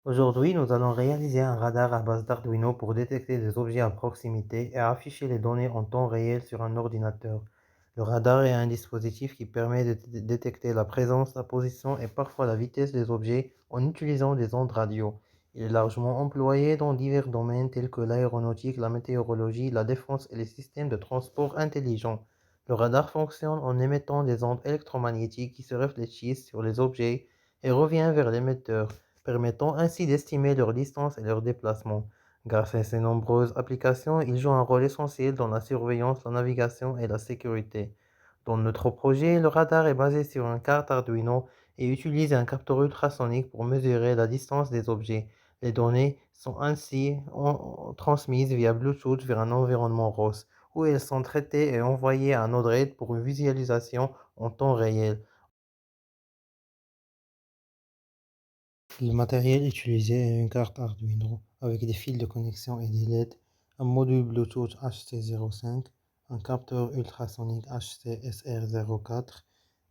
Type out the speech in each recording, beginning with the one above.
Aujourd'hui, nous allons réaliser un radar à base d'Arduino pour détecter des objets à proximité et afficher les données en temps réel sur un ordinateur. Le radar est un dispositif qui permet de détecter la présence, la position et parfois la vitesse des objets en utilisant des ondes radio. Il est largement employé dans divers domaines tels que l'aéronautique, la météorologie, la défense et les systèmes de transport intelligents. Le radar fonctionne en émettant des ondes électromagnétiques qui se réfléchissent sur les objets et reviennent vers l'émetteur, permettant ainsi d'estimer leur distance et leur déplacement. Grâce à ces nombreuses applications, il joue un rôle essentiel dans la surveillance, la navigation et la sécurité. Dans notre projet, le radar est basé sur une carte Arduino et utilise un capteur ultrasonique pour mesurer la distance des objets. Les données sont ainsi transmises via Bluetooth vers un environnement ROS, où elles sont traitées et envoyées à Node-RED pour une visualisation en temps réel. Le matériel utilisé est une carte Arduino avec des fils de connexion et des LED, un module Bluetooth HC05, un capteur ultrasonique HC-SR04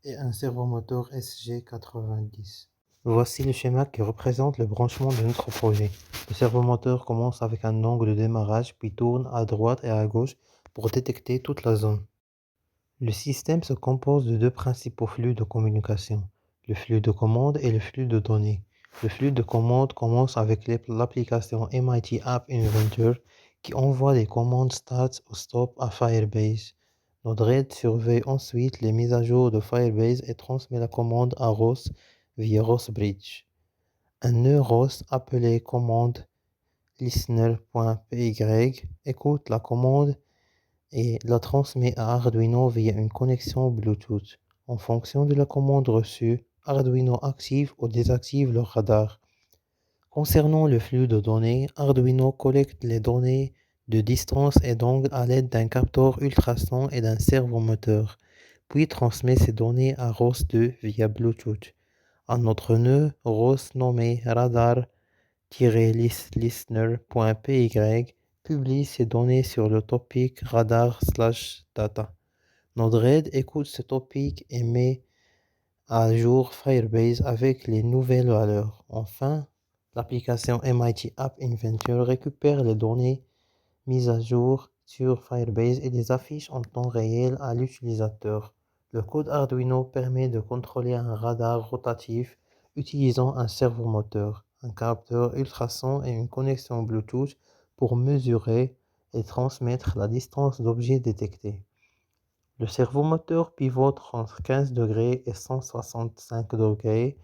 et un servomoteur SG90. Voici le schéma qui représente le branchement de notre projet. Le servomoteur commence avec un angle de démarrage puis tourne à droite et à gauche pour détecter toute la zone. Le système se compose de deux principaux flux de communication, le flux de commande et le flux de données. Le flux de commande commence avec l'application MIT App Inventor qui envoie des commandes start ou stop à Firebase. Node-RED surveille ensuite les mises à jour de Firebase et transmet la commande à ROS via ROS Bridge. Un nœud ROS appelé commande listener.py écoute la commande et la transmet à Arduino via une connexion Bluetooth. En fonction de la commande reçue, Arduino active ou désactive le radar. Concernant le flux de données, Arduino collecte les données de distance et d'angle à l'aide d'un capteur ultrason et d'un servomoteur, puis transmet ces données à ROS2 via Bluetooth. Un autre nœud, ROS nommé radar-listener.py, publie ces données sur le topic radar/data. Node-RED écoute ce topic et met à jour Firebase avec les nouvelles valeurs. Enfin, l'application MIT App Inventor récupère les données mises à jour sur Firebase et les affiche en temps réel à l'utilisateur. Le code Arduino permet de contrôler un radar rotatif utilisant un servomoteur, un capteur ultrason et une connexion Bluetooth pour mesurer et transmettre la distance d'objets détectés. Le servomoteur pivote entre 15 degrés et 165 degrés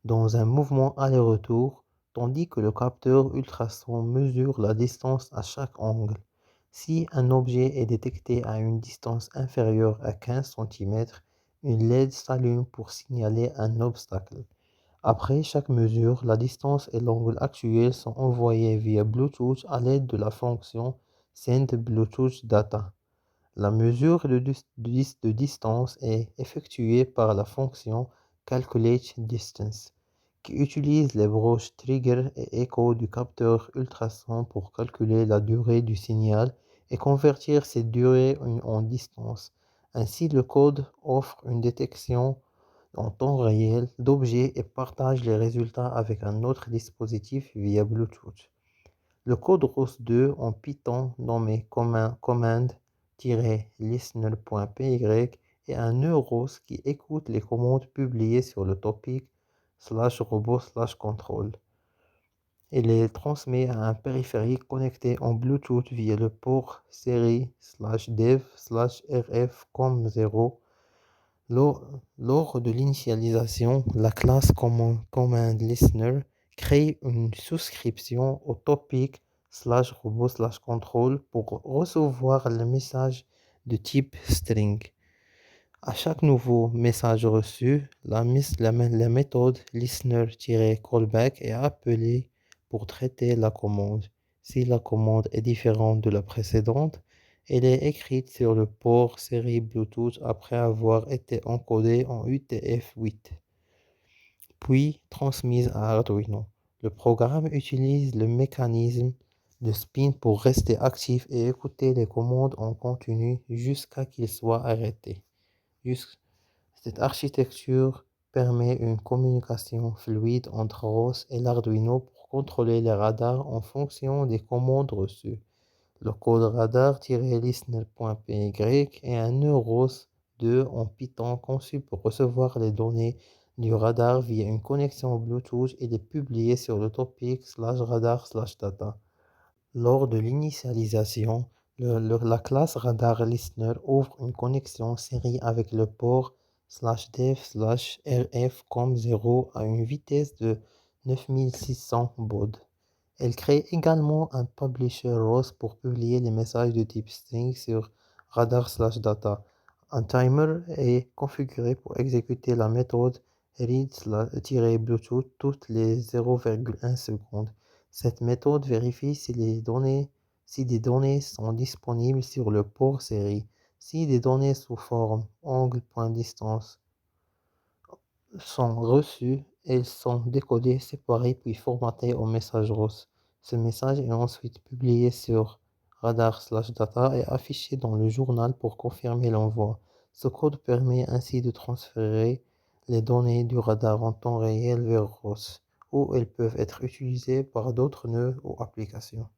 dans un mouvement aller-retour, tandis que le capteur ultrason mesure la distance à chaque angle. Si un objet est détecté à une distance inférieure à 15 cm, une LED s'allume pour signaler un obstacle. Après chaque mesure, la distance et l'angle actuel sont envoyés via Bluetooth à l'aide de la fonction Send Bluetooth Data. La mesure de distance est effectuée par la fonction CalculateDistance, qui utilise les broches trigger et echo du capteur ultrason pour calculer la durée du signal et convertir cette durée en distance. Ainsi, le code offre une détection en temps réel d'objets et partage les résultats avec un autre dispositif via Bluetooth. Le code ROS2 en Python nommé command-listener.py est un nœud ROS qui écoute les commandes publiées sur le topic /robot/control et les transmet à un périphérique connecté en Bluetooth via le port série/dev/rf-com0. Lors de l'initialisation, la classe command-listener crée une souscription au topic /robot/control pour recevoir le message de type string. À chaque nouveau message reçu, la méthode listener-callback est appelée pour traiter la commande. Si la commande est différente de la précédente, elle est écrite sur le port série Bluetooth après avoir été encodée en UTF-8, puis transmise à Arduino. Le programme utilise le mécanisme de spin pour rester actif et écouter les commandes en continu jusqu'à qu'il soit arrêté. Cette architecture permet une communication fluide entre ROS et l'Arduino pour contrôler les radars en fonction des commandes reçues. Le code radar-listener.py est un Neuros 2 en Python conçu pour recevoir les données du radar via une connexion Bluetooth et les publier sur le topic/radar/data. Lors de l'initialisation, la classe Radar Listener ouvre une connexion série avec le port /dev/rf COM0 à une vitesse de 9600 baud. Elle crée également un publisher ROS pour publier les messages de type string sur radar/data. Un timer est configuré pour exécuter la méthode read-bluetooth toutes les 0,1 secondes. Cette méthode vérifie si des données sont disponibles sur le port série. Si des données sous forme angle point distance sont reçues, elles sont décodées, séparées puis formatées au message ROS. Ce message est ensuite publié sur radar/data et affiché dans le journal pour confirmer l'envoi. Ce code permet ainsi de transférer les données du radar en temps réel vers ROS, où elles peuvent être utilisées par d'autres nœuds ou applications.